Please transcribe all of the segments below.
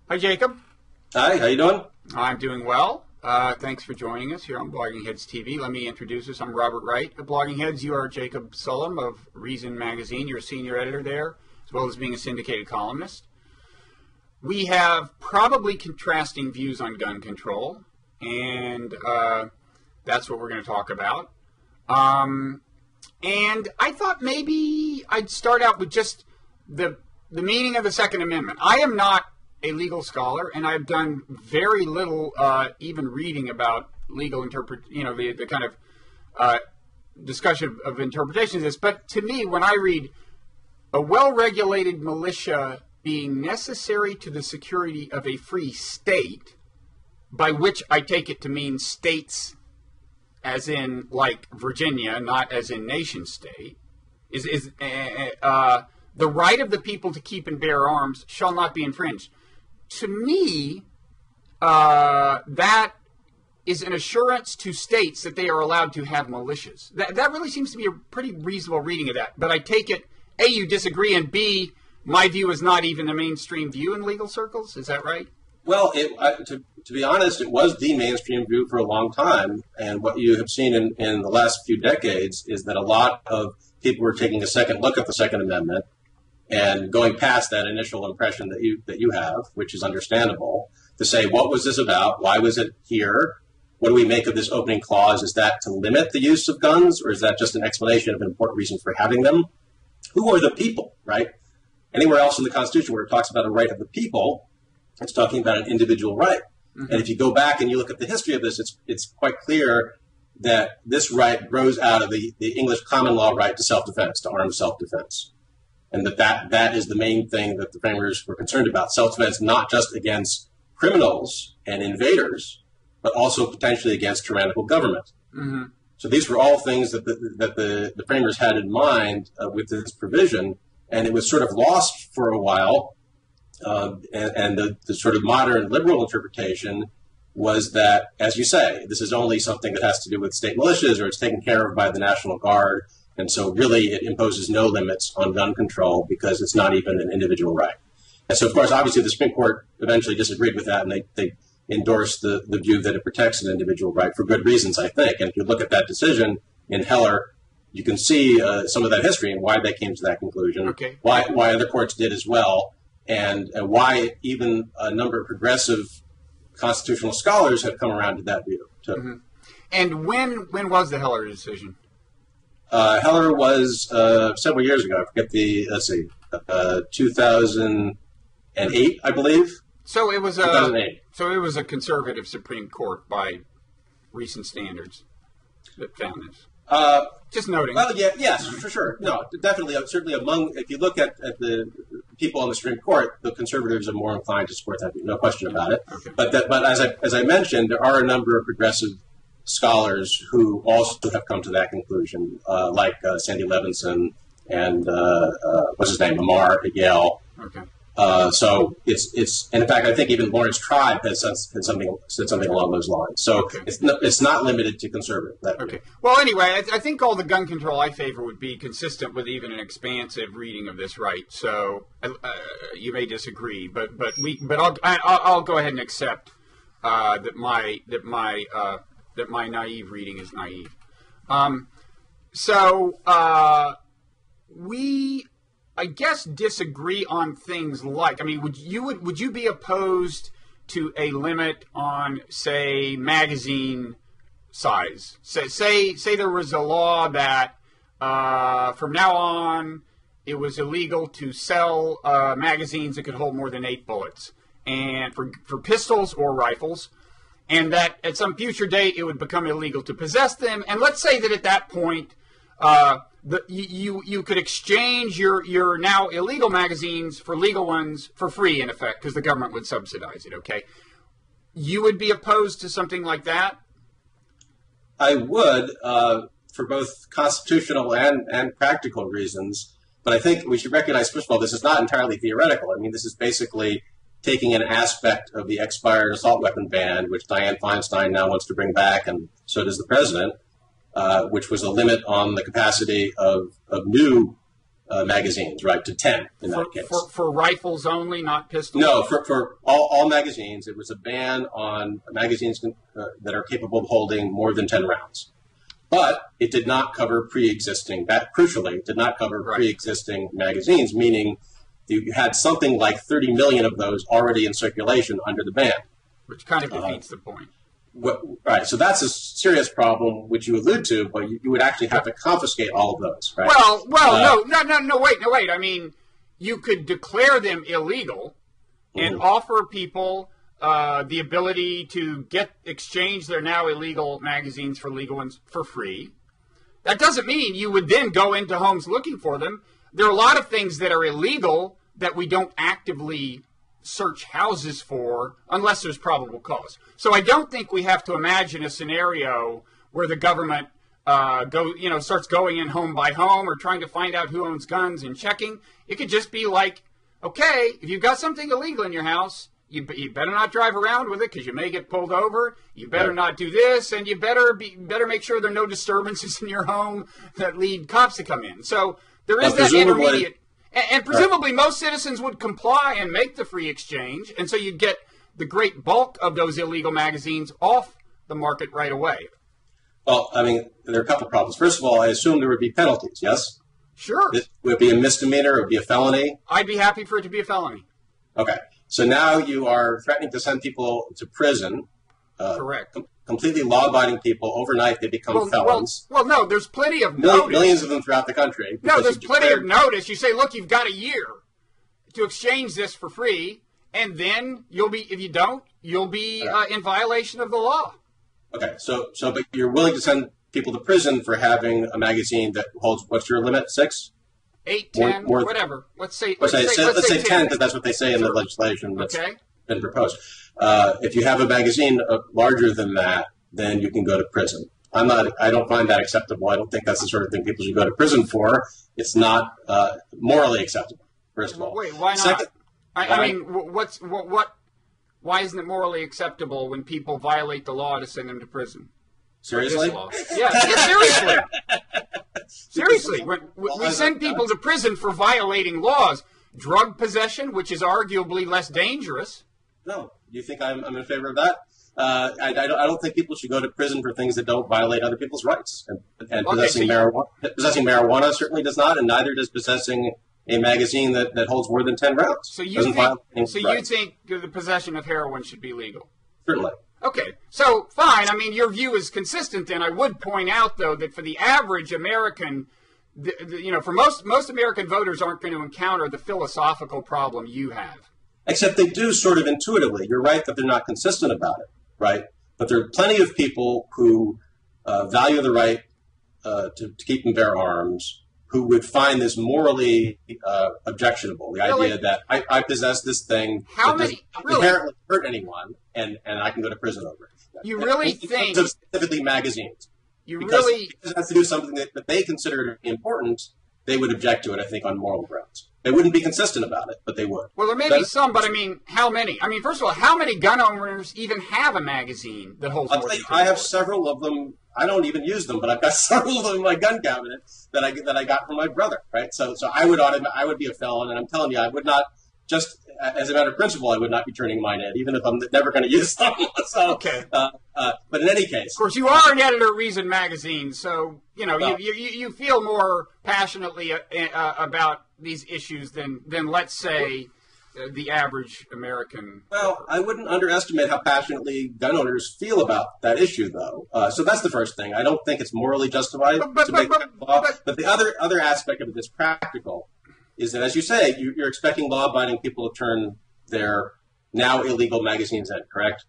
Hi, Jacob. Hi, how you doing? I'm doing well. Thanks for joining us here on Blogging Heads TV. Let me introduce us. I'm Robert Wright of Blogging Heads. You are Jacob Sullum of Reason Magazine. You're a senior editor there, as well as being a syndicated columnist. We have probably contrasting views on gun control, and that's what we're going to talk about. And I thought maybe I'd start out with just the meaning of the Second Amendment. I am not a legal scholar, and I've done very little even reading about legal the kind of discussion of interpretations of this. But to me, when I read a well-regulated militia being necessary to the security of a free state, by which I take it to mean states as in like Virginia, not as in nation state, is the right of the people to keep and bear arms shall not be infringed. To me, that is an assurance to states that they are allowed to have militias. That really seems to be a pretty reasonable reading of that. But I take it, A, you disagree, and B, my view is not even the mainstream view in legal circles. Is that right? Well, to be honest, it was the mainstream view for a long time. And what you have seen in the last few decades is that a lot of people were taking a second look at the Second Amendment and going past that initial impression that you have, which is understandable, to say, what was this about? Why was it here? What do we make of this opening clause? Is that to limit the use of guns, or is that just an explanation of an important reason for having them? Who are the people, right? Anywhere else in the Constitution where it talks about a right of the people, it's talking about an individual right. Mm-hmm. And if you go back and you look at the history of this, it's quite clear that this right grows out of the English common law right to self-defense, to armed self-defense. And that is the main thing that the framers were concerned about. Self-defense, not just against criminals and invaders, but also potentially against tyrannical government. Mm-hmm. So these were all things that the framers had in mind with this provision, and it was sort of lost for a while. And the sort of modern liberal interpretation was that, as you say, this is only something that has to do with state militias, or it's taken care of by the National Guard. And so really it imposes no limits on gun control because it's not even an individual right. And so, of course, obviously the Supreme Court eventually disagreed with that, and they endorsed the view that it protects an individual right for good reasons, I think. And if you look at that decision in Heller, you can see some of that history and why they came to that conclusion, okay. why other courts did as well, and why even a number of progressive constitutional scholars have come around to that view, too. Mm-hmm. And when was the Heller decision? Heller was several years ago. I forget 2008, I believe. So it was 2008. So it was a conservative Supreme Court by recent standards that found this. Just noting. Well, yes, for sure. No, definitely, certainly among, if you look at the people on the Supreme Court, the conservatives are more inclined to support that, no question about it. Okay. But as I mentioned, there are a number of progressive scholars who also have come to that conclusion, like Sandy Levinson and what's his name, Amar at Yale. Okay. So it's and in fact I think even Lawrence Tribe has said something along those lines. So okay. It's not limited to conservative. Okay. Well, anyway, I think all the gun control I favor would be consistent with even an expansive reading of this right. So you may disagree, but I'll go ahead and accept that my naive reading is naive. We, I guess, disagree on things like, I mean, would you be opposed to a limit on, say, magazine size? Say there was a law that from now on it was illegal to sell magazines that could hold more than 8 bullets, and for pistols or rifles. And that at some future date it would become illegal to possess them. And let's say that at that point you could exchange your now illegal magazines for legal ones for free, in effect, because the government would subsidize it, okay? You would be opposed to something like that? I would, for both constitutional and practical reasons. But I think we should recognize, first of all, this is not entirely theoretical. I mean, this is basically taking an aspect of the expired assault weapon ban, which Dianne Feinstein now wants to bring back, and so does the president, which was a limit on the capacity of new magazines, right, to 10 in that case. For rifles only, not pistols? No, for all magazines. It was a ban on magazines that are capable of holding more than 10 rounds. But it did not cover pre-existing, crucially, it did not cover pre-existing magazines, meaning you had something like 30 million of those already in circulation under the ban. Which kind of defeats the point. Right, so that's a serious problem, which you allude to, but you would actually have to confiscate all of those, right? No, wait. I mean, you could declare them illegal and offer people the ability to exchange their now illegal magazines for legal ones for free. That doesn't mean you would then go into homes looking for them. There are a lot of things that are illegal that we don't actively search houses for unless there's probable cause. So I don't think we have to imagine a scenario where the government starts going in home by home or trying to find out who owns guns and checking. It could just be like, okay, if you've got something illegal in your house, you better not drive around with it because you may get pulled over. You better not do this, and you better make sure there are no disturbances in your home that lead cops to come in. So there is that intermediate. And presumably most citizens would comply and make the free exchange, and so you'd get the great bulk of those illegal magazines off the market right away. Well, I mean, there are a couple of problems. First of all, I assume there would be penalties, yes? Sure. It would be a misdemeanor, it would be a felony? I'd be happy for it to be a felony. Okay. So now you are threatening to send people to prison. Correct. Completely law-abiding people. Overnight, they become felons. Well, no, there's plenty of notice. Millions of them throughout the country. No, there's plenty of notice. You say, look, you've got a year to exchange this for free, and then if you don't, you'll be in violation of the law. Okay, so but you're willing to send people to prison for having a magazine that holds, what's your limit, 6? 8, 10, whatever. Let's say 10, because that's what they say in the legislation that's been proposed. If you have a magazine larger than that, then you can go to prison. I don't find that acceptable. I don't think that's the sort of thing people should go to prison for. It's not morally acceptable, first of all. Wait, why not? Second, I mean, why isn't it morally acceptable when people violate the law to send them to prison? Seriously? Yeah, seriously. Seriously, we send people to prison for violating laws. Drug possession, which is arguably less dangerous. No, you think I'm in favor of that? I don't think people should go to prison for things that don't violate other people's rights. And possessing marijuana certainly does not, and neither does possessing a magazine that holds more than 10 rounds. So you think the possession of heroin should be legal? Certainly. Okay, so fine. I mean, your view is consistent. And I would point out, though, that for the average American, for most American voters aren't going to encounter the philosophical problem you have. Except they do sort of intuitively. You're right that they're not consistent about it, right? But there are plenty of people who value the right to keep and bear arms, who would find this morally objectionable. The idea that I possess this thing that doesn't inherently hurt anyone, and I can go to prison over it. You really think... Specifically magazines. Because it has to do something that they consider important, they would object to it, I think, on moral grounds. They wouldn't be consistent about it, but they would. Well, there may be some, but I mean, how many? I mean, first of all, how many gun owners even have a magazine that holds more than 10 I have several of them. I don't even use them, but I've got several of them in my gun cabinet that I got from my brother, right? So I would be a felon, and I'm telling you, I would not, just as a matter of principle, I would not be turning mine in, even if I'm never going to use them. So, okay. But in any case, of course, you are an editor of Reason magazine, so you feel more passionately about these issues than let's say the average American. Well, I wouldn't underestimate how passionately gun owners feel about that issue, though. So that's the first thing. I don't think it's morally justified to make that law. But the other aspect of it that's practical is that, as you say, you're expecting law-abiding people to turn their now illegal magazines in, correct?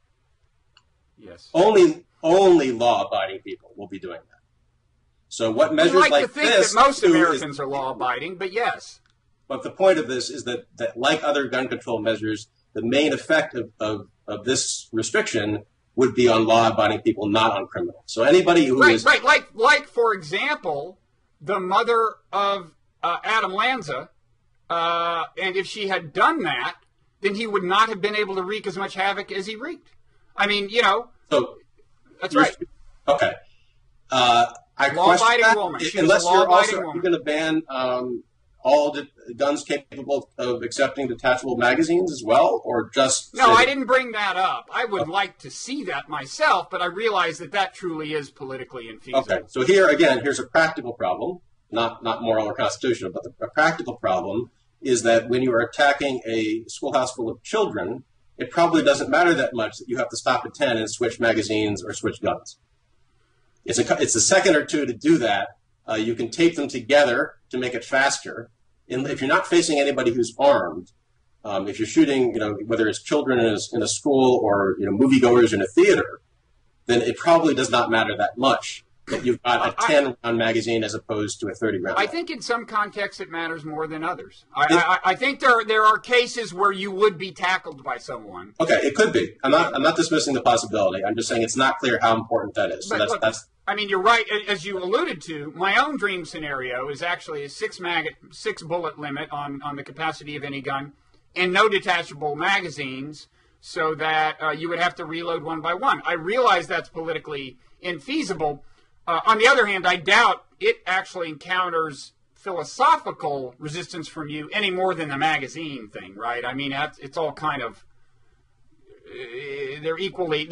Yes. Only law-abiding people will be doing that. So what measures like this... I'd like to think that most Americans are law-abiding, but yes. But the point of this is that like other gun control measures, the main effect of this restriction would be on law-abiding people, not on criminals. So anybody who is... Right, like, for example, the mother of Adam Lanza, and if she had done that, then he would not have been able to wreak as much havoc as he wreaked. I mean, So that's right. I law-abiding woman. Unless you're going to ban all guns capable of accepting detachable magazines as well, or just... No, I didn't bring that up. I would like to see that myself, but I realize that truly is politically infeasible. Okay, so here's a practical problem, not moral or constitutional, but a practical problem is that when you are attacking a schoolhouse full of children, it probably doesn't matter that much that you have to stop at 10 and switch magazines or switch guns. It's a second or two to do that. You can tape them together to make it faster. And if you're not facing anybody who's armed, if you're shooting, whether it's children in a school or moviegoers in a theater, then it probably does not matter that much that you've got a 10-round magazine as opposed to a 30-round. I think in some contexts it matters more than others. I think there are cases where you would be tackled by someone. Okay, it could be. I'm not dismissing the possibility. I'm just saying it's not clear how important that is. So that's I mean, you're right. As you alluded to, my own dream scenario is actually a six bullet limit on the capacity of any gun, and no detachable magazines, so that you would have to reload one by one. I realize that's politically infeasible. On the other hand, I doubt it actually encounters philosophical resistance from you any more than the magazine thing, right? I mean, it's all kind of they're equally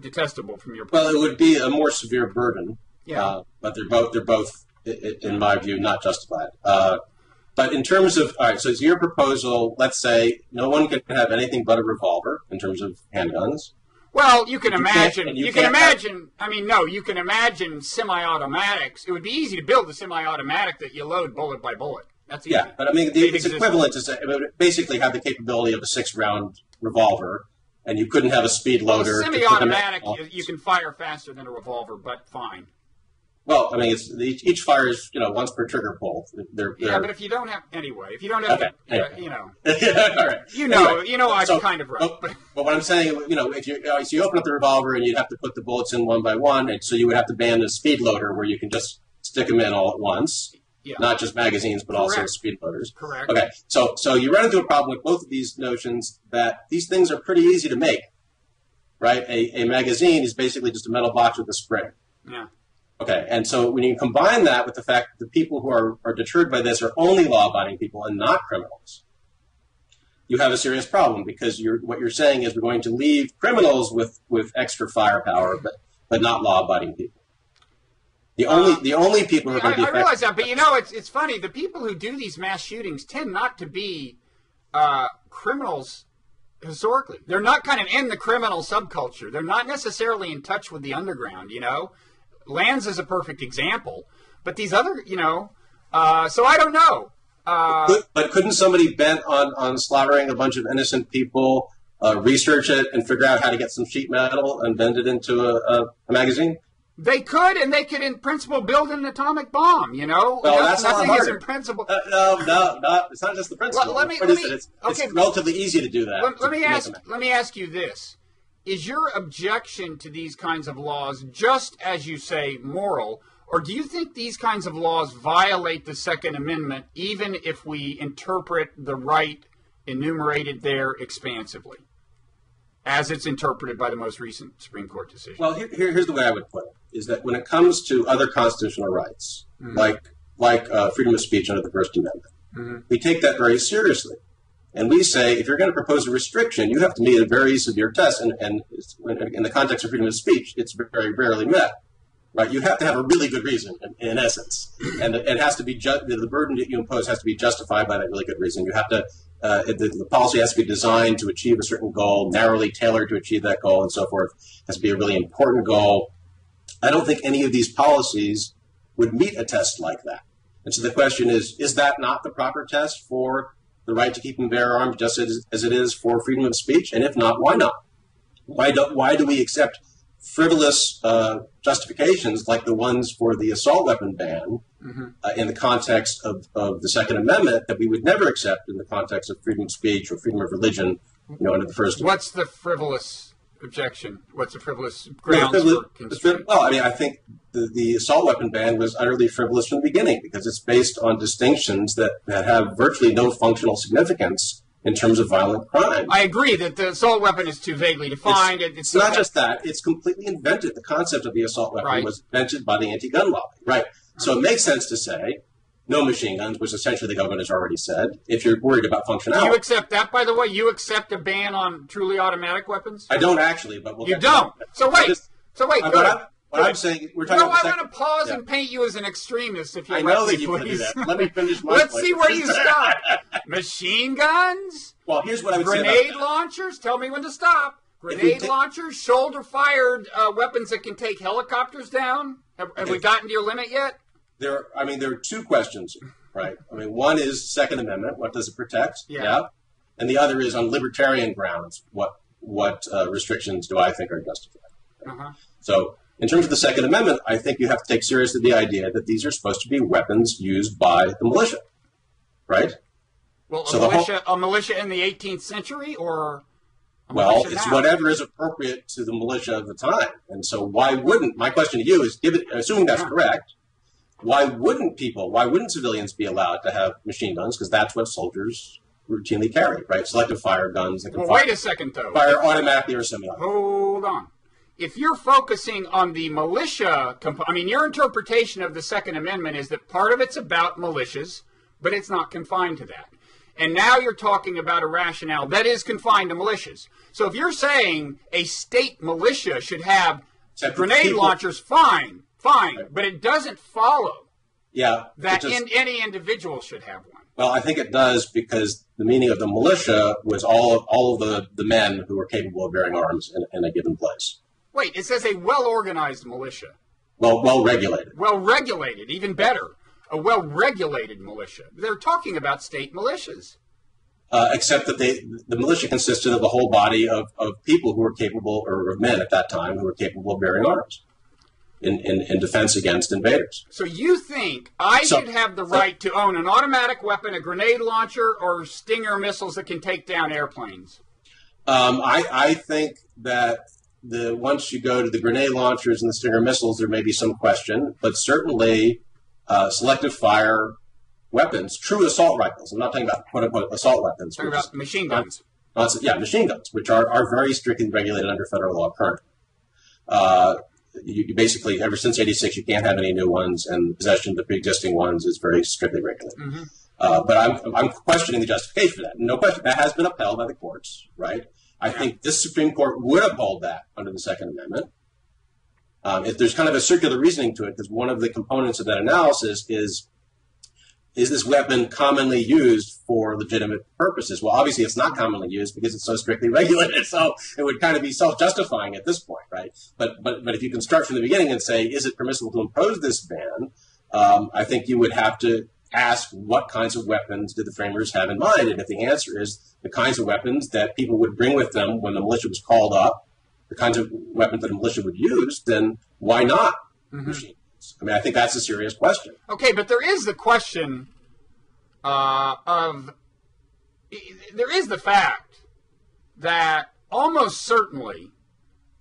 detestable from your point. Well, it would be a more severe burden. Yeah. But they're both, in my view, not justified. But in terms of, all right, so it's your proposal, let's say no one can have anything but a revolver in terms of handguns. Well, you can imagine semi-automatics. It would be easy to build a semi-automatic that you load bullet by bullet. That's easy. Yeah, but I mean, it's equivalent to say, basically have the capability of a 6-round revolver, and you couldn't have a speed loader. Well, semi-automatic, you can fire faster than a revolver, but fine. Well, I mean, each fires, once per trigger pull. Yeah, but if you don't have, if you don't have, okay. All right. I'm kind of right. But what I'm saying, if you open up the revolver and you'd have to put the bullets in one by one, and so you would have to ban the speed loader where you can just stick them in all at once. Yeah. Not just magazines, but also speed loaders. Correct. Okay, so you run into a problem with both of these notions that these things are pretty easy to make, right? A magazine is basically just a metal box with a spring. Yeah. Okay, and so when you combine that with the fact that the people who are deterred by this are only law-abiding people and not criminals, you have a serious problem because what you're saying is we're going to leave criminals with extra firepower, but not law-abiding people. The only people who are going to be affected. I realize that, but it's funny. The people who do these mass shootings tend not to be criminals historically. They're not kind of in the criminal subculture. They're not necessarily in touch with the underground, Lanz is a perfect example, but these other, so I don't know. But couldn't somebody bent on slaughtering a bunch of innocent people research it and figure out how to get some sheet metal and bend it into a magazine? They could, and they could, in principle, build an atomic bomb. Well, that's nothing not is in principle. No, it's not just the principle. It's relatively easy to do that. Let me ask you this. Is your objection to these kinds of laws just, as you say, moral, or do you think these kinds of laws violate the Second Amendment, even if we interpret the right enumerated there expansively, as it's interpreted by the most recent Supreme Court decision? Well, here's the way I would put it, is that when it comes to other constitutional rights, like freedom of speech under the First Amendment, we take that very seriously. And we say, if you're going to propose a restriction, you have to meet a very severe test. And in the context of freedom of speech, it's very rarely met. Right? You have to have a really good reason, in essence. And it has to be the burden that you impose has to be justified by that really good reason. You have to the policy has to be designed to achieve a certain goal, narrowly tailored to achieve that goal, and so forth. It has to be a really important goal. I don't think any of these policies would meet a test like that. And so the question is that not the proper test for the right to keep and bear arms, just as it is for freedom of speech? And if not, why not? Why do we accept frivolous justifications like the ones for the assault weapon ban in the context of the Second Amendment that we would never accept in the context of freedom of speech or freedom of religion, under the First Amendment? What's the frivolous objection? What's the frivolous grounds for constraint? Well, I mean, I think the assault weapon ban was utterly frivolous from the beginning because it's based on distinctions that have virtually no functional significance in terms of violent crime. I agree that the assault weapon is too vaguely defined. It's not just that. It's completely invented. The concept of the assault weapon was invented by the anti-gun lobby. Right. So it makes sense to say no machine guns, which essentially the government has already said, if you're worried about functionality. Do you accept that, by the way? You accept a ban on truly automatic weapons? I don't actually, but we'll You don't? So wait. What I'm saying, we're talking about I want to pause and paint you as an extremist, if you I let know me, that you want to do please. that. Let me finish my Let's point. see where you stop. Machine guns? Well, here's what I would say about Grenade that. launchers? Tell me when to stop. Grenade launchers, shoulder-fired weapons that can take helicopters down. Have we gotten to your limit yet? There are two questions, right? I mean, one is Second Amendment. What does it protect? Yeah. And the other is on libertarian grounds. What restrictions do I think are justified? Uh-huh. So, in terms of the Second Amendment, I think you have to take seriously the idea that these are supposed to be weapons used by the militia, right? Well, So a militia in the 18th century, or well, militia it's now? whatever is appropriate to the militia of the time. And so why wouldn't, my question to you is, assuming that's correct, why wouldn't civilians be allowed to have machine guns? Because that's what soldiers routinely carry, right? Selective fire guns that can wait a second, though. fire automatically or semi-automatically. Hold on. If you're focusing on the militia, your interpretation of the Second Amendment is that part of it's about militias, but it's not confined to that. And now you're talking about a rationale that is confined to militias. So if you're saying a state militia should have grenade launchers, fine, but it doesn't follow that any individual should have one. Well, I think it does, because the meaning of the militia was all of the men who were capable of bearing arms in a given place. Wait, it says a well-organized militia. Well-regulated. Well-regulated, even better. A well-regulated militia. They're talking about state militias. Except that the militia consisted of a whole body of people who were capable, or of men at that time, who were capable of bearing arms in defense against invaders. So you think I should have the right to own an automatic weapon, a grenade launcher, or Stinger missiles that can take down airplanes? I think that once you go to the grenade launchers and the Stinger missiles, there may be some question, but certainly selective fire weapons, true assault rifles. I'm not talking about quote-unquote assault weapons. I'm talking about machine guns. Machine guns, which are very strictly regulated under federal law currently. You basically, ever since '86, you can't have any new ones, and possession of the pre-existing ones is very strictly regulated. Mm-hmm. But I'm questioning the justification for that. No question, that has been upheld by the courts, right? I think this Supreme Court would uphold that under the Second Amendment. If there's kind of a circular reasoning to it, because one of the components of that analysis is this weapon commonly used for legitimate purposes? Well, obviously it's not commonly used because it's so strictly regulated, so it would kind of be self-justifying at this point, right? But if you can start from the beginning and say, is it permissible to impose this ban, I think you would have to ask what kinds of weapons did the framers have in mind, and if the answer is the kinds of weapons that people would bring with them when the militia was called up, the kinds of weapons that a militia would use, then why not machine guns? I mean, I think that's a serious question. Okay, but there is the question there is the fact that almost certainly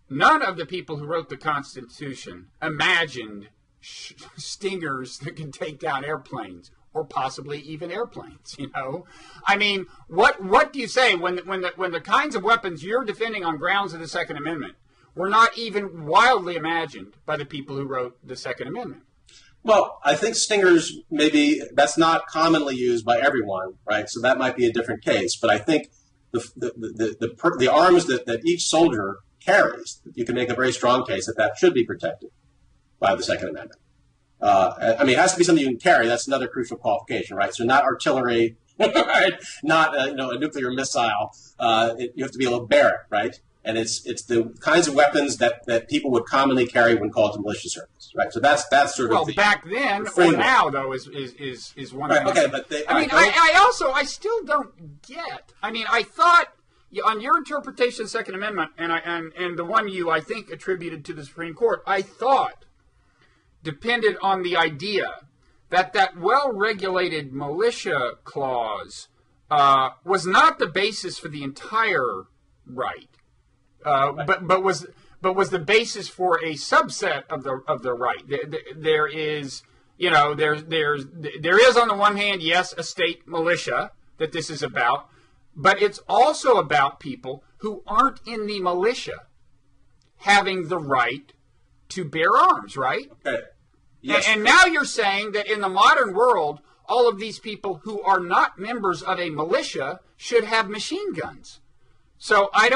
none of the people who wrote the Constitution imagined stingers that can take down airplanes, or possibly even airplanes, you know? I mean, what do you say when the kinds of weapons you're defending on grounds of the Second Amendment were not even wildly imagined by the people who wrote the Second Amendment? Well, I think stingers, maybe that's not commonly used by everyone, right? So that might be a different case. But I think the arms that each soldier carries, you can make a very strong case that should be protected by the Second Amendment. I mean, it has to be something you can carry. That's another crucial qualification, right? So not artillery, right? Not a nuclear missile. You have to be able to bear it, right? And it's the kinds of weapons that people would commonly carry when called to militia service, right? So that's sort of back then or now though is one. Right, okay, but I still don't get. I mean, I thought on your interpretation of the Second Amendment and the one you I think attributed to the Supreme Court, I thought depended on the idea that well-regulated militia clause was not the basis for the entire right. But was the basis for a subset of the right. There is on the one hand, yes, a state militia that this is about, but it's also about people who aren't in the militia having the right to bear arms, right? Okay. Yes. And now you're saying that in the modern world, all of these people who are not members of a militia should have machine guns. So I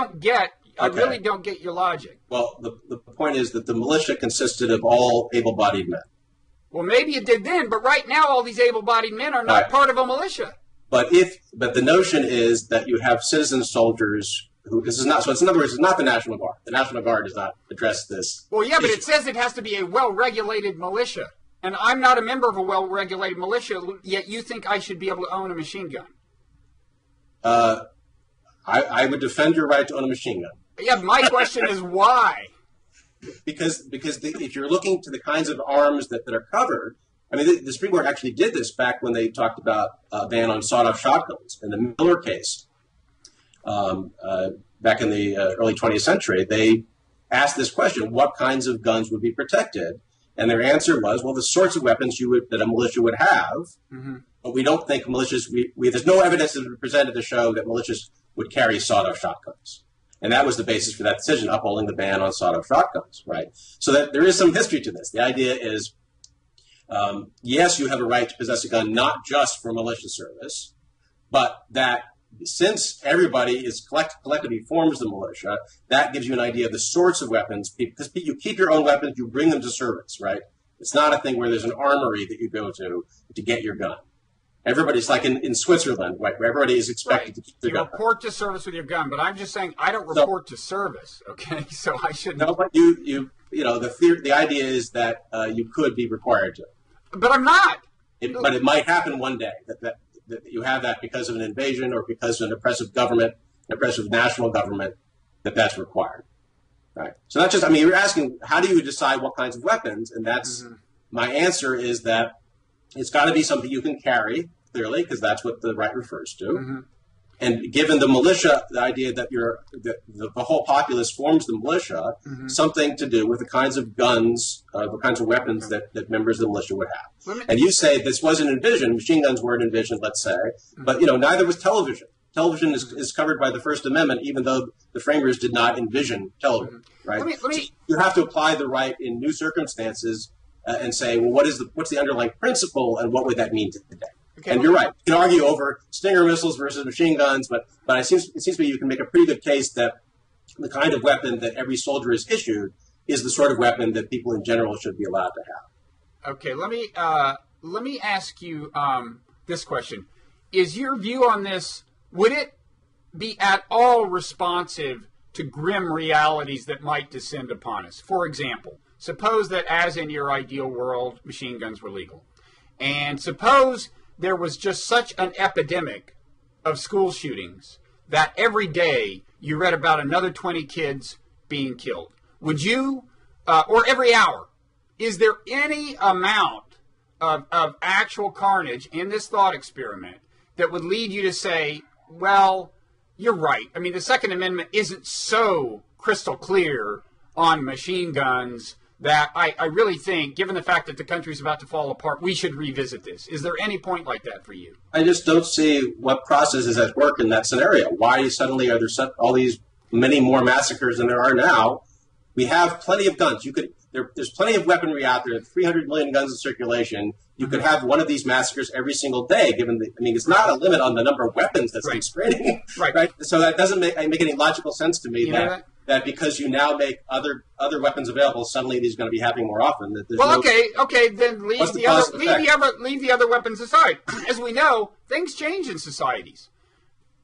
really don't get your logic. Well, the point is that the militia consisted of all able-bodied men. Well, maybe it did then, but right now all these able-bodied men are not part of a militia. But the notion is that you have citizen soldiers who, this is not, so it's, in other words, it's not the National Guard. The National Guard does not address this. Well, yeah, but it says it has to be a well-regulated militia. And I'm not a member of a well-regulated militia, yet you think I should be able to own a machine gun. I would defend your right to own a machine gun. Yeah, my question is why? Because if you're looking to the kinds of arms that are covered, I mean, the Supreme Court actually did this back when they talked about a ban on sawed-off shotguns. In the Miller case, back in the early 20th century, they asked this question, what kinds of guns would be protected? And their answer was, well, the sorts of weapons that a militia would have, but we don't think militias, there's no evidence that was presented to show that militias would carry sawed-off shotguns. And that was the basis for that decision, upholding the ban on sawed-off shotguns, right? So that there is some history to this. The idea is, yes, you have a right to possess a gun, not just for militia service, but that since everybody is collectively forms the militia, that gives you an idea of the sorts of weapons, because you keep your own weapons, you bring them to service, right? It's not a thing where there's an armory that you go to get your gun. Everybody's like in Switzerland, right, where everybody is expected to keep their gun. You report to service with your gun, but I'm just saying I don't report to service, okay? So I shouldn't. No, but the idea is that you could be required to. But I'm not. But it might happen one day that you have that because of an invasion or because of an oppressive government, an oppressive national government, that's required. Right. So that's just, I mean, you're asking, how do you decide what kinds of weapons? And that's, my answer is that it's got to be something you can carry, clearly, because that's what the right refers to. And given the militia, the idea that the whole populace forms the militia, something to do with the kinds of guns, the kinds of weapons that members of the militia would have. And you say this wasn't envisioned, machine guns weren't envisioned, let's say, but neither was television. Television is covered by the First Amendment, even though the framers did not envision television, right? So you have to apply the right in new circumstances and say, well, what's the underlying principle, and what would that mean today? Okay, and you're right. You can argue over Stinger missiles versus machine guns, but it seems to me you can make a pretty good case that the kind of weapon that every soldier is issued is the sort of weapon that people in general should be allowed to have. Okay, let me ask you this question: is your view on this? Would it be at all responsive to grim realities that might descend upon us? For example, suppose that, as in your ideal world, machine guns were legal, and suppose there was just such an epidemic of school shootings that every day you read about another 20 kids being killed. Would you, or every hour, is there any amount of actual carnage in this thought experiment that would lead you to say, well, you're right. I mean, the Second Amendment isn't so crystal clear on machine guns that I really think, given the fact that the country's about to fall apart, we should revisit this. Is there any point like that for you? I just don't see what process is at work in that scenario. Why suddenly are there all these many more massacres than there are now? We have plenty of guns. There's plenty of weaponry out there. 300 million guns in circulation. You could have one of these massacres every single day. It's not a limit on the number of weapons that's spreading. Right. So that doesn't make any logical sense to me. That because you now make other weapons available, suddenly these are going to be happening more often. Okay, then leave the other weapons aside. As we know, things change in societies.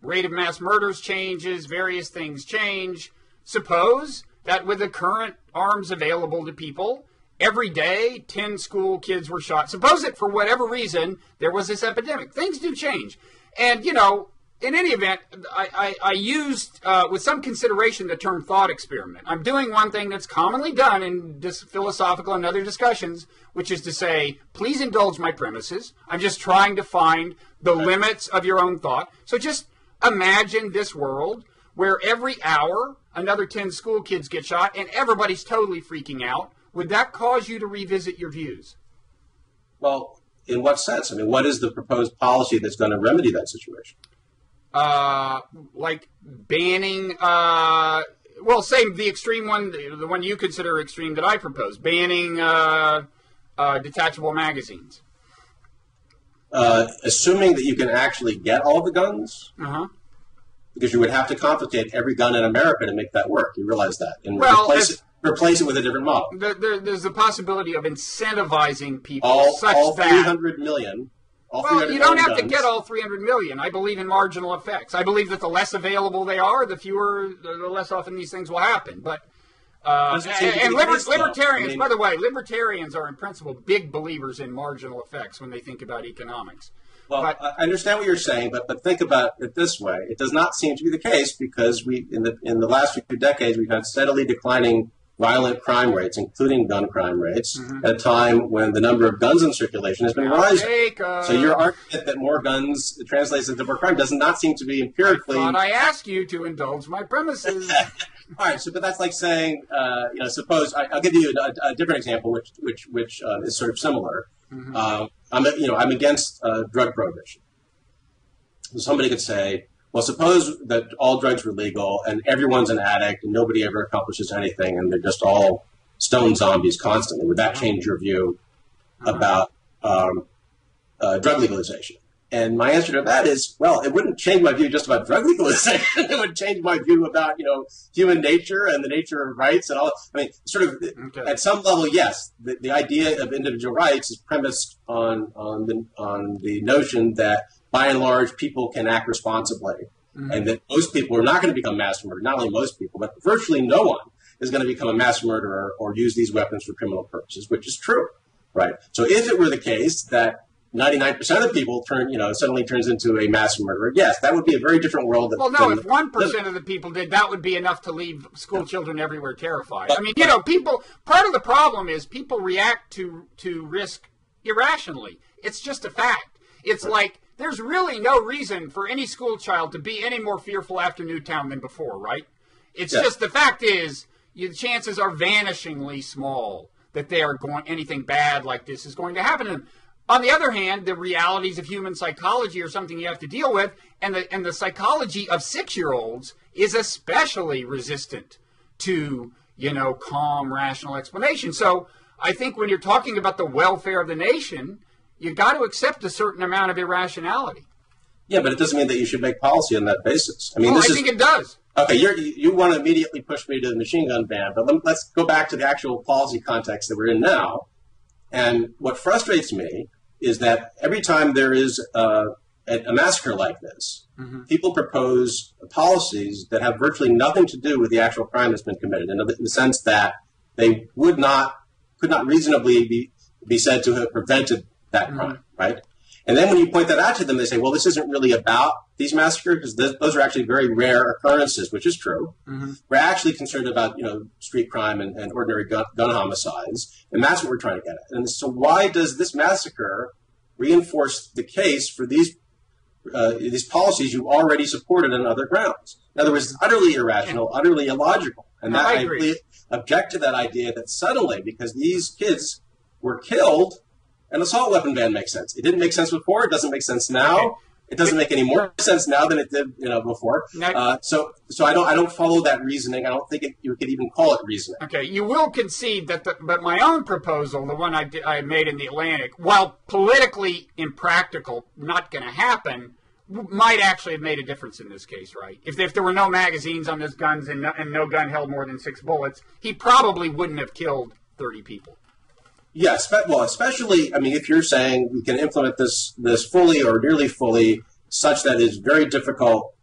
Rate of mass murders changes, various things change. Suppose that with the current arms available to people, every day 10 school kids were shot. Suppose that for whatever reason there was this epidemic. Things do change. And, in any event, I used, with some consideration, the term thought experiment. I'm doing one thing that's commonly done in philosophical and other discussions, which is to say, please indulge my premises. I'm just trying to find the limits of your own thought. So just imagine this world where every hour another 10 school kids get shot and everybody's totally freaking out. Would that cause you to revisit your views? Well, in what sense? I mean, what is the proposed policy that's going to remedy that situation? Like banning, say the extreme one, the one you consider extreme that I propose, banning detachable magazines. assuming that you can actually get all the guns, because you would have to confiscate every gun in America to make that work. You realize that, and replace it with a different model. There's the possibility of incentivizing people all that 300 million. Well, you don't have to get all 300 million. I believe in marginal effects. I believe that the less available they are, the less often these things will happen. But libertarians, by the way, libertarians are in principle big believers in marginal effects when they think about economics. Well, I understand what you're saying, but think about it this way: it does not seem to be the case because in the last few decades we've had steadily declining violent crime rates, including gun crime rates, at a time when the number of guns in circulation has been rising. So your argument that more guns translates into more crime does not seem to be empirically. I thought I asked you to indulge my premises. All right, but that's like saying, suppose I'll give you a different example, which is sort of similar. I'm against drug prohibition. So somebody could say, well, suppose that all drugs were legal and everyone's an addict and nobody ever accomplishes anything and they're just all stone zombies constantly. Would that change your view about drug legalization? And my answer to that is, well, it wouldn't change my view just about drug legalization. It would change my view about, human nature and the nature of rights and all. I mean, sort of at some level, yes, the idea of individual rights is premised on the notion that by and large, people can act responsibly, and that most people are not going to become mass murderers. Not only most people, but virtually no one is going to become a mass murderer or use these weapons for criminal purposes, which is true, right? So if it were the case that 99% of people suddenly turns into a mass murderer, yes, that would be a very different world. If 1% of the people did, that would be enough to leave school children everywhere terrified. People. Part of the problem is people react to risk irrationally. It's just a fact. It's like. There's really no reason for any school child to be any more fearful after Newtown than before, right? It's just the fact is the chances are vanishingly small that anything bad like this is going to happen to them. On the other hand, the realities of human psychology are something you have to deal with, and the psychology of 6-year-olds is especially resistant to, calm, rational explanation. So I think when you're talking about the welfare of the nation, you got to accept a certain amount of irrationality. Yeah, but it doesn't mean that you should make policy on that basis. I think it does. Okay, you want to immediately push me to the machine gun ban, but let's go back to the actual policy context that we're in now. And what frustrates me is that every time there is a massacre like this, people propose policies that have virtually nothing to do with the actual crime that's been committed, in the sense that they could not reasonably be said to have prevented that crime, right? And then when you point that out to them, they say, well, this isn't really about these massacres, because those are actually very rare occurrences, which is true. We're actually concerned about, street crime and ordinary gun homicides, and that's what we're trying to get at. And so why does this massacre reinforce the case for these policies you already supported on other grounds? In other words, it's utterly irrational, utterly illogical. And I really object to that idea that suddenly, because these kids were killed, an assault weapon ban makes sense. It didn't make sense before. It doesn't make sense now. Okay. It doesn't make any more sense now than it did, before. So I don't follow that reasoning. I don't think you could even call it reasoning. Okay, you will concede that, but my own proposal, the one I made in the Atlantic, while politically impractical, not going to happen, might actually have made a difference in this case, right? If there were no magazines on his guns and no gun held more than 6 bullets, he probably wouldn't have killed 30 people. Yes, well, especially, if you're saying we can implement this fully or nearly fully, such that it's very difficult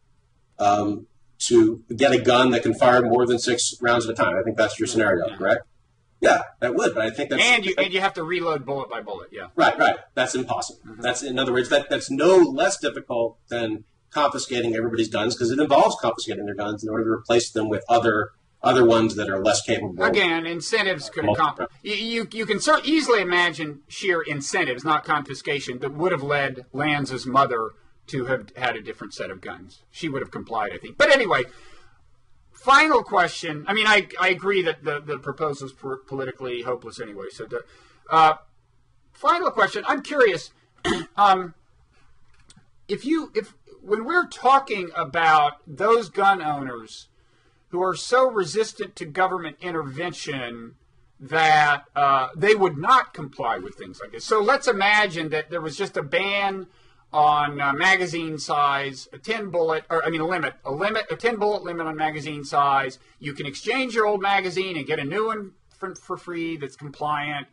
to get a gun that can fire more than 6 rounds at a time. I think that's your scenario, correct? Yeah, that would, but I think that's... And you have to reload bullet by bullet, yeah. Right. That's impossible. That's, in other words, that's no less difficult than confiscating everybody's guns, because it involves confiscating their guns in order to replace them with other ones that are less capable. Again, incentives could accomplish. You can so easily imagine sheer incentives, not confiscation, that would have led Lanza's mother to have had a different set of guns. She would have complied, I think. But anyway, final question. I agree that the proposal is politically hopeless anyway. So, final question. I'm curious. If when we're talking about those gun owners who are so resistant to government intervention that they would not comply with things like this. So let's imagine that there was just a ban on magazine size, a 10 bullet, or I mean a 10 bullet limit on magazine size. You can exchange your old magazine and get a new one for free that's compliant.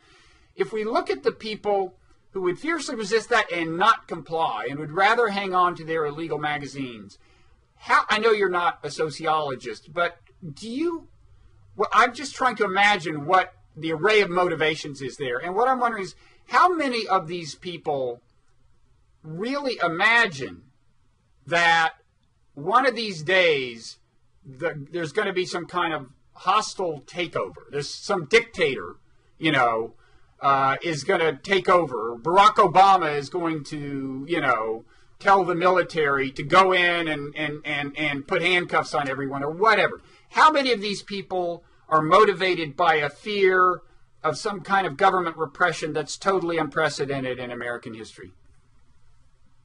If we look at the people who would fiercely resist that and not comply and would rather hang on to their illegal magazines, I know you're not a sociologist, but I'm just trying to imagine what the array of motivations is there. And what I'm wondering is how many of these people really imagine that one of these days there's going to be some kind of hostile takeover. There's some dictator, is going to take over. Barack Obama is going to, tell the military to go in and put handcuffs on everyone or whatever. How many of these people are motivated by a fear of some kind of government repression that's totally unprecedented in American history?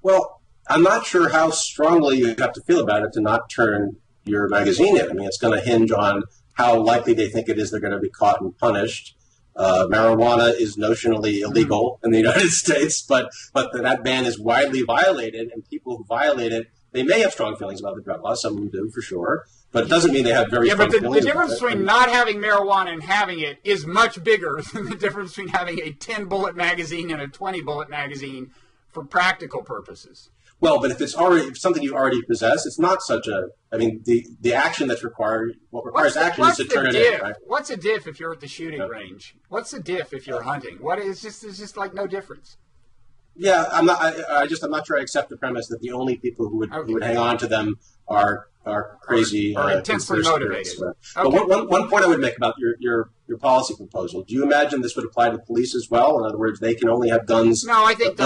Well, I'm not sure how strongly you have to feel about it to not turn your magazine in. I mean, it's going to hinge on how likely they think it is they're going to be caught and punished. Marijuana is notionally illegal in the United States, but that ban is widely violated, and people who violate it, they may have strong feelings about the drug law. Some of them do, for sure, but it doesn't mean they have very strong feelings. Yeah, but the difference between not having marijuana and having it is much bigger than the difference between having a 10-bullet magazine and a 20-bullet magazine for practical purposes. Well, but if it's something you already possess, it's not such a. I mean, the action that's required, what requires action is to turn it in, right? What's a diff if you're at the shooting range? What's a diff if you're hunting? It's just like no difference. Yeah, I'm not sure I accept the premise that the only people who would hang on to them are crazy or intensely motivated. But one point I would make about your policy proposal: do you imagine this would apply to police as well? In other words, they can only have guns. No, I think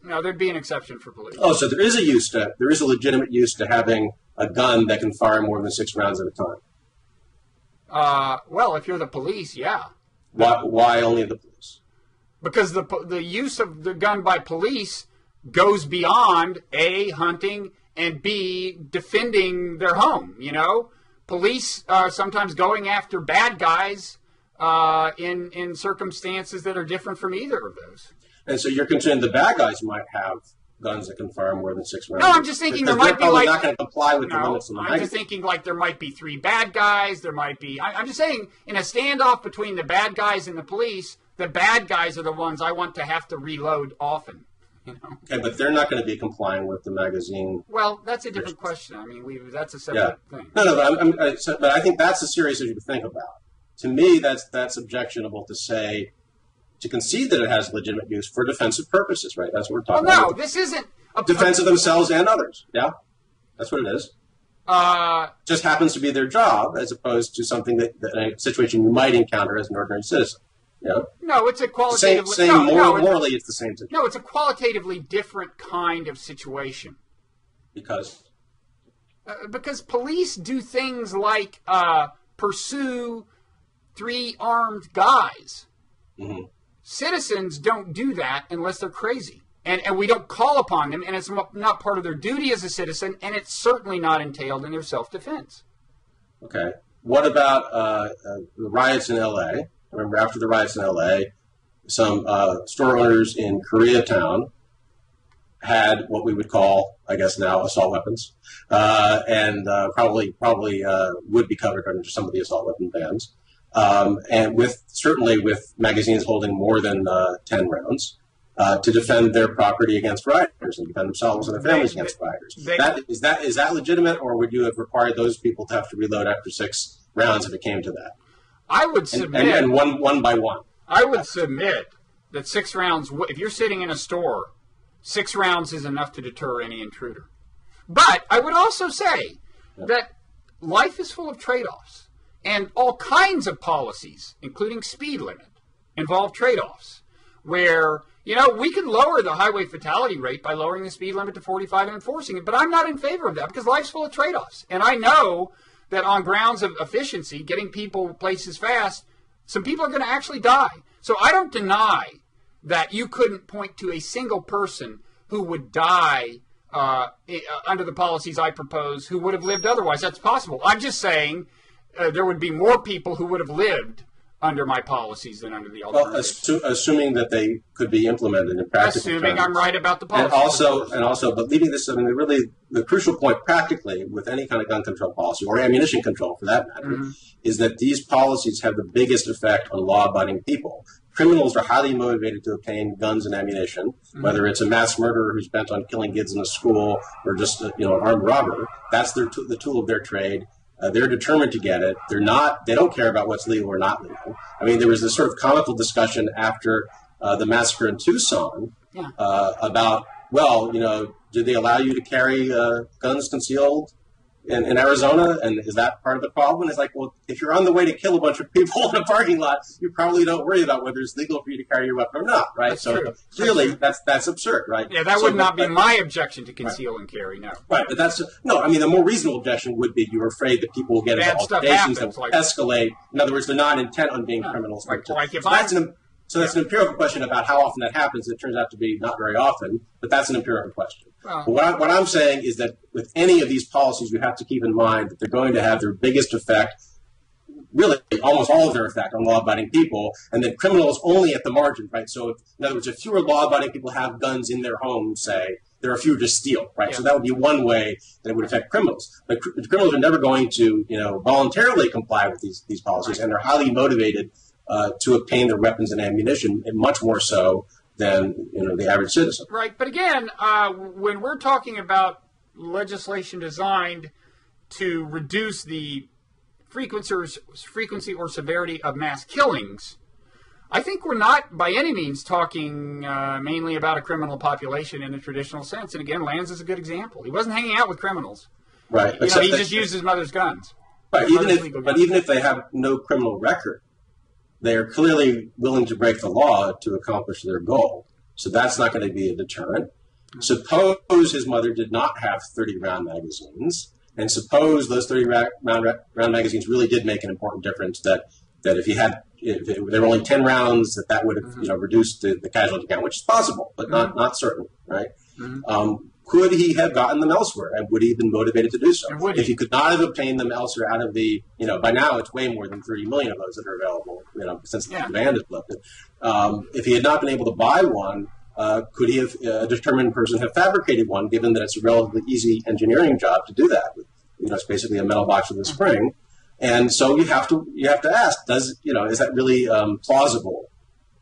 no, there'd be an exception for police. Oh, so there is a legitimate use to having a gun that can fire more than 6 rounds at a time. Well, if you're the police, yeah. Why only the police? Because the use of the gun by police goes beyond A, hunting, and B, defending their home, Police are sometimes going after bad guys in circumstances that are different from either of those. And so you're concerned the bad guys might have guns that can fire more than 6 rounds? No, I'm just thinking there might be not going to comply with the limits of the magazine. I'm just thinking there might be 3 bad guys. There might be. I'm just saying in a standoff between the bad guys and the police, the bad guys are the ones I want to have to reload often. Okay, but they're not going to be complying with the magazine. Well, that's a different question. I mean, that's a separate thing. No, but I think that's a serious issue to think about. To me, that's objectionable to concede that it has legitimate use for defensive purposes, right? That's what we're talking about. No, this isn't defense of themselves and others. Yeah, that's what it is. Just happens to be their job, as opposed to something that in a situation you might encounter as an ordinary citizen. Yeah. No, it's a qualitatively morally, it's the same situation. No, it's a qualitatively different kind of situation. Because police do things like pursue 3 armed guys. Mm-hmm. Citizens don't do that unless they're crazy. And we don't call upon them, and it's not part of their duty as a citizen, and it's certainly not entailed in their self-defense. Okay. What about the riots in L.A.? Remember, after the riots in L.A., some store owners in Koreatown had what we would call, I guess now, assault weapons, and probably would be covered under some of the assault weapon bans. And certainly with magazines holding more than 10 rounds to defend their property against rioters and defend themselves and their families against rioters. Is that legitimate, or would you have required those people to have to reload after 6 rounds if it came to that? I would submit, and one by one. I would submit that 6 rounds. If you're sitting in a store, 6 rounds is enough to deter any intruder. But I would also say that life is full of trade-offs. And all kinds of policies, including speed limit, involve trade-offs where, we can lower the highway fatality rate by lowering the speed limit to 45 and enforcing it, but I'm not in favor of that because life's full of trade-offs. And I know that on grounds of efficiency, getting people places fast, some people are going to actually die. So I don't deny that you couldn't point to a single person who would die under the policies I propose who would have lived otherwise. That's possible. I'm just saying there would be more people who would have lived under my policies than under the Well, alternative. assuming that they could be implemented in practical Assuming terms. I'm right about the policy. And also, but leaving this, I mean, really, the crucial point practically with any kind of gun control policy, or ammunition control for that matter, is that these policies have the biggest effect on law-abiding people. Criminals are highly motivated to obtain guns and ammunition, whether it's a mass murderer who's bent on killing kids in a school or just an armed robber. That's the tool of their trade. They're determined to get it. They don't care about what's legal or not legal. I mean, there was this sort of comical discussion after the massacre in Tucson about, well, did they allow you to carry guns concealed in Arizona? And is that part of the problem? And it's like, well, if you're on the way to kill a bunch of people in a parking lot, you probably don't worry about whether it's legal for you to carry your weapon or not, right? That's so true. clearly that's absurd, right? Yeah, that would not be my objection to conceal and carry, no. Right, but the more reasonable objection would be you're afraid that people will get into altercations that will escalate. In other words, they're not intent on being criminals. So that's an empirical question about how often that happens. It turns out to be not very often, but that's an empirical question. But what I'm saying is that with any of these policies, you have to keep in mind that they're going to have their biggest effect, really almost all of their effect, on law-abiding people, and then criminals only at the margin, right? So, in other words, if fewer law-abiding people have guns in their homes, say, there are fewer to steal, right? Yeah. So that would be one way that it would affect criminals. But criminals are never going to, voluntarily comply with these policies, and they're highly motivated to obtain their weapons and ammunition, and much more so than the average citizen. Right, but again, when we're talking about legislation designed to reduce the frequency or severity of mass killings, I think we're not by any means talking mainly about a criminal population in the traditional sense. And again, Lanz is a good example. He wasn't hanging out with criminals. Right. He just used his mother's guns. Right. Even if they have no criminal record, they are clearly willing to break the law to accomplish their goal. So that's not going to be a deterrent. Suppose his mother did not have 30-round magazines, and suppose those 30-round magazines really did make an important difference, that if there were only 10 rounds, that would have reduced the casualty count, which is possible, but not certain, right? Could he have gotten them elsewhere, and would he have been motivated to do so? If he could not have obtained them elsewhere out of the, by now it's way more than 30 million of those that are available, since the demand is lifted. If he had not been able to buy one, could he have, a determined person, have fabricated one, given that it's a relatively easy engineering job to do that? It's basically a metal box with a spring. And so you have to ask, is that really plausible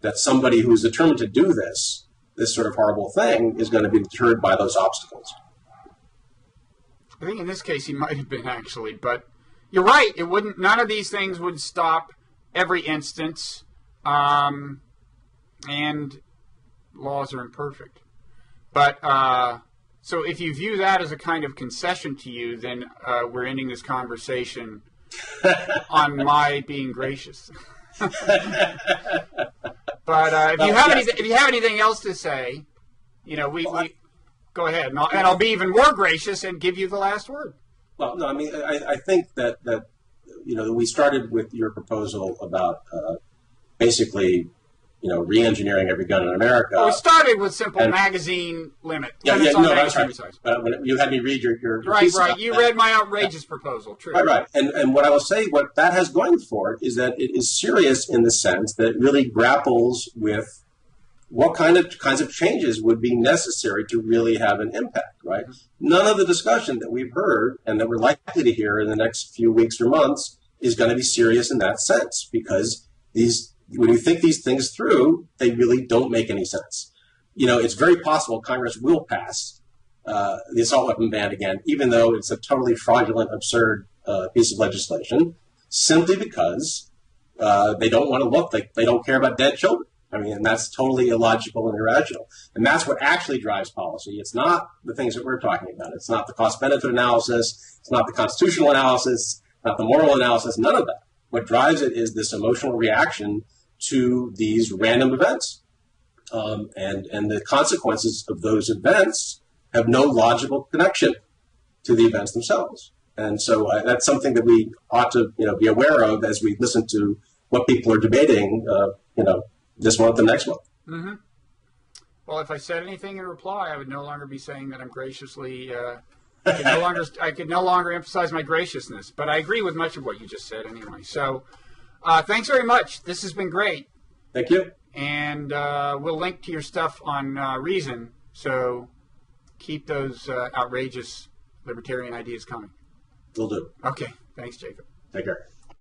that somebody who's determined to do this sort of horrible thing is going to be deterred by those obstacles? I think in this case he might have been, actually, but you're right. It wouldn't. None of these things would stop every instance, and laws are imperfect. But so if you view that as a kind of concession to you, then we're ending this conversation on my being gracious. But if you have anything else to say, we go ahead, and I'll be even more gracious and give you the last word. Well, no, I mean, I think that we started with your proposal about basically re-engineering every gun in America. Well, we started with simple magazine limit. That's right. When you had me read your right. You read my outrageous proposal. True. Right. And what I will say, what that has going for it is that it is serious in the sense that it really grapples with what kinds of changes would be necessary to really have an impact. Right. None of the discussion that we've heard and that we're likely to hear in the next few weeks or months is going to be serious in that sense, because when you think these things through, they really don't make any sense. It's very possible Congress will pass the assault weapon ban again, even though it's a totally fraudulent, absurd piece of legislation, simply because they don't want to look like they don't care about dead children. I mean, and that's totally illogical and irrational. And that's what actually drives policy. It's not the things that we're talking about. It's not the cost-benefit analysis. It's not the constitutional analysis. Not the moral analysis. None of that. What drives it is this emotional reaction to these random events. And the consequences of those events have no logical connection to the events themselves. And so that's something that we ought to be aware of as we listen to what people are debating this month and next month. Mm-hmm. Well, if I said anything in reply, I would no longer be saying that I'm graciously I could no longer emphasize my graciousness. But I agree with much of what you just said anyway. So Thanks very much. This has been great. Thank you. And we'll link to your stuff on Reason, so keep those outrageous libertarian ideas coming. Will do. Okay. Thanks, Jacob. Take care.